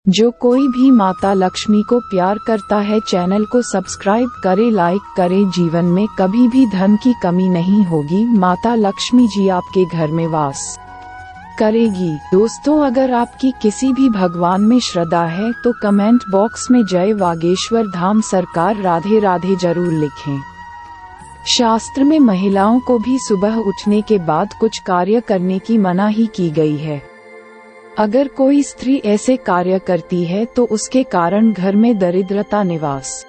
जो कोई भी माता लक्ष्मी को प्यार करता है, चैनल को सब्सक्राइब करे, लाइक करे। जीवन में कभी भी धन की कमी नहीं होगी। माता लक्ष्मी जी आपके घर में वास करेगी। दोस्तों, अगर आपकी किसी भी भगवान में श्रद्धा है तो कमेंट बॉक्स में जय वागेश्वर धाम सरकार राधे राधे जरूर लिखें। शास्त्र में महिलाओं को भी सुबह उठने के बाद कुछ कार्य करने की मनाही की गई है। अगर कोई स्त्री ऐसे कार्य करती है तो उसके कारण घर में दरिद्रता निवास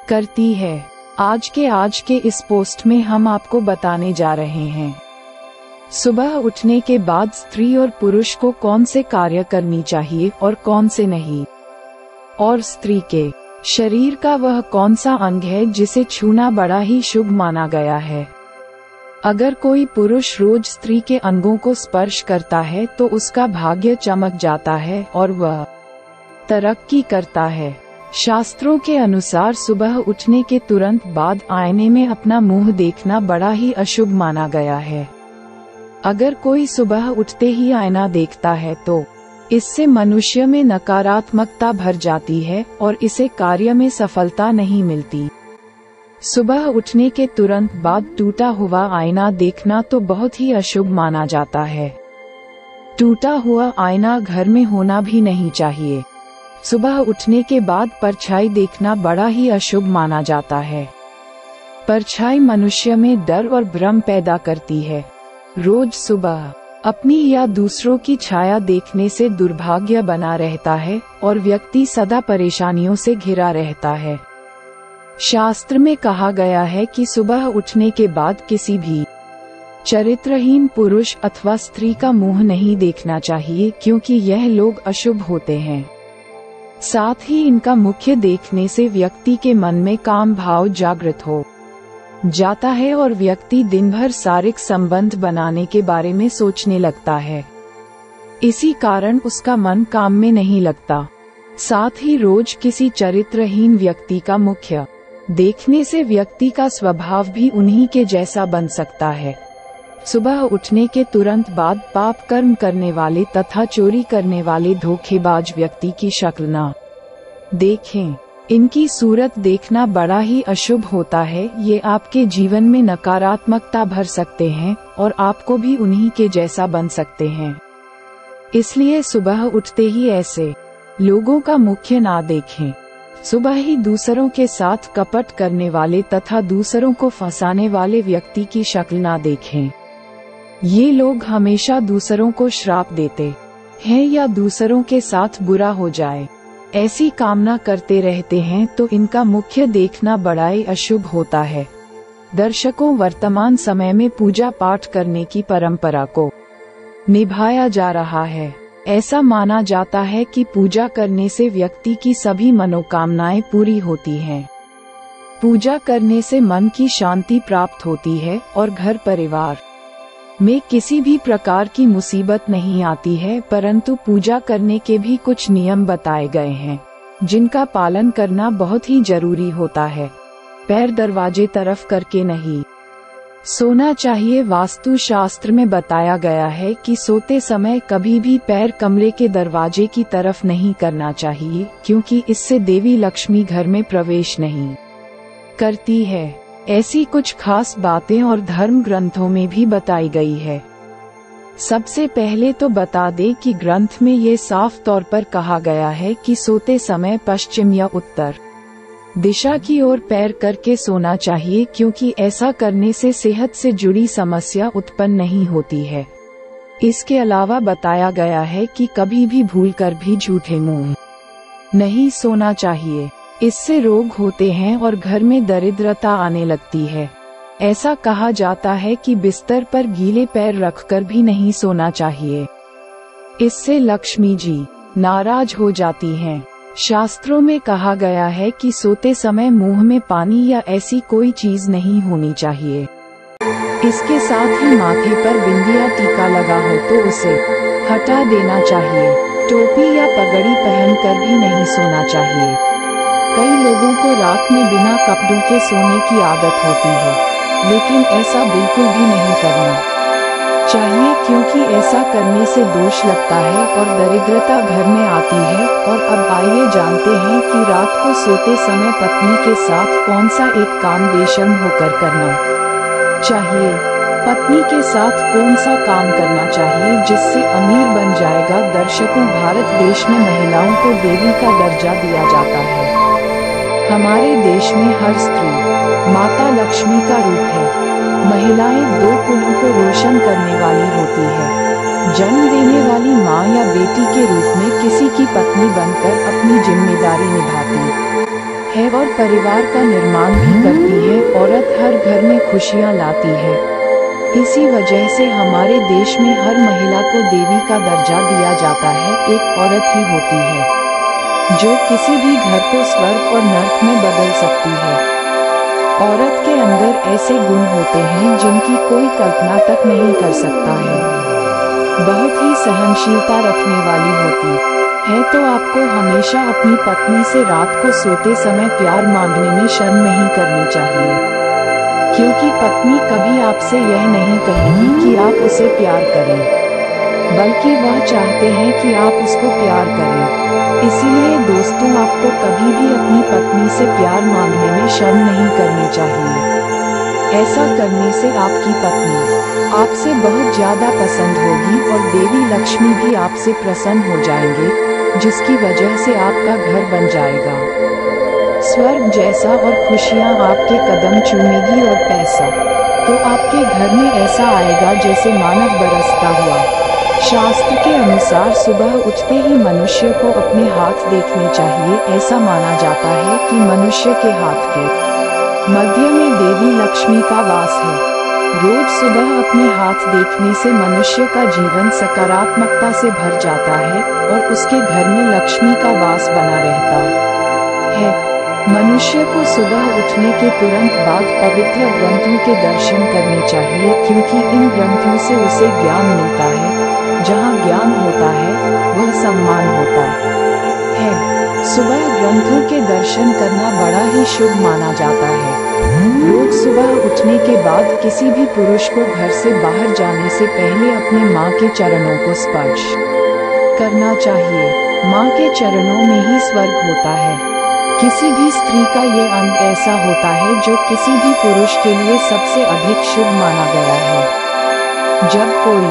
करती है। आज के इस पोस्ट में हम आपको बताने जा रहे हैं सुबह उठने के बाद स्त्री और पुरुष को कौन से कार्य करनी चाहिए और कौन से नहीं, और स्त्री के शरीर का वह कौन सा अंग है जिसे छूना बड़ा ही शुभ माना गया है। अगर कोई पुरुष रोज स्त्री के अंगों को स्पर्श करता है तो उसका भाग्य चमक जाता है और वह तरक्की करता है। शास्त्रों के अनुसार सुबह उठने के तुरंत बाद आईने में अपना मुंह देखना बड़ा ही अशुभ माना गया है। अगर कोई सुबह उठते ही आईना देखता है तो इससे मनुष्य में नकारात्मकता भर जाती है और इसे कार्य में सफलता नहीं मिलती। सुबह उठने के तुरंत बाद टूटा हुआ आईना देखना तो बहुत ही अशुभ माना जाता है। टूटा हुआ आईना घर में होना भी नहीं चाहिए। सुबह उठने के बाद परछाई देखना बड़ा ही अशुभ माना जाता है। परछाई मनुष्य में डर और भ्रम पैदा करती है। रोज सुबह अपनी या दूसरों की छाया देखने से दुर्भाग्य बना रहता है और व्यक्ति सदा परेशानियों से घिरा रहता है। शास्त्र में कहा गया है कि सुबह उठने के बाद किसी भी चरित्रहीन पुरुष अथवा स्त्री का मुंह नहीं देखना चाहिए, क्योंकि यह लोग अशुभ होते हैं। साथ ही इनका मुख्य देखने से व्यक्ति के मन में काम भाव जागृत हो जाता है और व्यक्ति दिन भर शारीरिक संबंध बनाने के बारे में सोचने लगता है। इसी कारण उसका मन काम में नहीं लगता। साथ ही रोज किसी चरित्रहीन व्यक्ति का मुख्य देखने से व्यक्ति का स्वभाव भी उन्हीं के जैसा बन सकता है। सुबह उठने के तुरंत बाद पाप कर्म करने वाले तथा चोरी करने वाले धोखेबाज व्यक्ति की शक्ल न देखें। इनकी सूरत देखना बड़ा ही अशुभ होता है। ये आपके जीवन में नकारात्मकता भर सकते हैं और आपको भी उन्हीं के जैसा बन सकते हैं। इसलिए सुबह उठते ही ऐसे लोगों का मुख्य ना देखें। सुबह ही दूसरों के साथ कपट करने वाले तथा दूसरों को फंसाने वाले व्यक्ति की शक्ल ना देखें। ये लोग हमेशा दूसरों को श्राप देते हैं या दूसरों के साथ बुरा हो जाए, ऐसी कामना करते रहते हैं, तो इनका मुख्य देखना बड़ा ही अशुभ होता है। दर्शकों, वर्तमान समय में पूजा पाठ करने की परंपरा को निभाया जा रहा है। ऐसा माना जाता है कि पूजा करने से व्यक्ति की सभी मनोकामनाएं पूरी होती हैं। पूजा करने से मन की शांति प्राप्त होती है और घर परिवार में किसी भी प्रकार की मुसीबत नहीं आती है। परंतु पूजा करने के भी कुछ नियम बताए गए हैं जिनका पालन करना बहुत ही जरूरी होता है। पैर दरवाजे तरफ करके नहीं सोना चाहिए। वास्तु शास्त्र में बताया गया है कि सोते समय कभी भी पैर कमरे के दरवाजे की तरफ नहीं करना चाहिए, क्योंकि इससे देवी लक्ष्मी घर में प्रवेश नहीं करती है। ऐसी कुछ खास बातें और धर्म ग्रंथों में भी बताई गई है। सबसे पहले तो बता दें कि ग्रंथ में ये साफ तौर पर कहा गया है कि सोते समय पश्चिम या उत्तर दिशा की ओर पैर करके सोना चाहिए, क्योंकि ऐसा करने से सेहत से जुड़ी समस्या उत्पन्न नहीं होती है। इसके अलावा बताया गया है कि कभी भी भूलकर भी झूठे मुंह नहीं सोना चाहिए। इससे रोग होते हैं और घर में दरिद्रता आने लगती है। ऐसा कहा जाता है कि बिस्तर पर गीले पैर रखकर भी नहीं सोना चाहिए। इससे लक्ष्मी जी नाराज हो जाती हैं। शास्त्रों में कहा गया है कि सोते समय मुंह में पानी या ऐसी कोई चीज नहीं होनी चाहिए। इसके साथ ही माथे पर बिंदिया टीका लगा हो तो उसे हटा देना चाहिए। टोपी या पगड़ी पहनकर भी नहीं सोना चाहिए। कई लोगों को रात में बिना कपड़ों के सोने की आदत होती है, लेकिन ऐसा बिल्कुल भी नहीं करना चाहिए, क्योंकि ऐसा करने से दोष लगता है और दरिद्रता घर में आती है और जानते हैं कि रात को सोते समय पत्नी के साथ कौन सा एक काम बेशर्म होकर करना चाहिए। पत्नी के साथ कौन सा काम करना चाहिए जिससे अमीर बन जाएगा। दर्शकों, भारत देश में महिलाओं को देवी का दर्जा दिया जाता है। हमारे देश में हर स्त्री माता लक्ष्मी का रूप है। महिलाएं दो कुलों को रोशन करने वाली होती है। जन्म देने वाली माँ या बेटी के रूप में किसी की पत्नी बनकर अपनी जिम्मेदारी निभाती है और परिवार का निर्माण भी करती है। औरत हर घर में खुशियाँ लाती है। इसी वजह से हमारे देश में हर महिला को देवी का दर्जा दिया जाता है। एक औरत ही होती है जो किसी भी घर को स्वर्ग और नर्क में बदल सकती है। औरत के अंदर ऐसे गुण होते हैं जिनकी कोई कल्पना तक नहीं कर सकता है। बहुत ही सहनशीलता रखने वाली होती है। तो आपको हमेशा अपनी पत्नी से रात को सोते समय प्यार मांगने में शर्म नहीं करनी चाहिए, क्योंकि पत्नी कभी आपसे यह नहीं कहेगी कि आप उसे प्यार करें, बल्कि वह चाहते हैं कि आप उसको प्यार करें। इसीलिए दोस्तों, आपको कभी भी अपनी पत्नी से प्यार मांगने में शर्म नहीं करनी चाहिए। ऐसा करने से आपकी पत्नी आपसे बहुत ज्यादा पसंद होगी और देवी लक्ष्मी भी आपसे प्रसन्न हो जाएंगे, जिसकी वजह से आपका घर बन जाएगा स्वर्ग जैसा और खुशियां आपके कदम चूमेगी और पैसा तो आपके घर में ऐसा आएगा जैसे मानव बरसता हुआ। शास्त्र के अनुसार सुबह उठते ही मनुष्य को अपने हाथ देखने चाहिए। ऐसा माना जाता है कि मनुष्य के हाथ के मध्य में देवी लक्ष्मी का वास है। रोज सुबह अपने हाथ देखने से मनुष्य का जीवन सकारात्मकता से भर जाता है और उसके घर में लक्ष्मी का वास बना रहता है। मनुष्य को सुबह उठने के तुरंत बाद पवित्र ग्रंथों के दर्शन करने चाहिए, क्योंकि इन ग्रंथों से उसे ज्ञान मिलता है। जहाँ ज्ञान होता है वह सम्मान होता है। सुबह ग्रंथों के दर्शन करना बड़ा ही शुभ माना जाता है। रोज सुबह उठने के बाद किसी भी पुरुष को घर से बाहर जाने से पहले अपने माँ के चरणों को स्पर्श करना चाहिए। माँ के चरणों में ही स्वर्ग होता है। किसी भी स्त्री का ये अंग ऐसा होता है जो किसी भी पुरुष के लिए सबसे अधिक शुभ माना गया है। जब कोई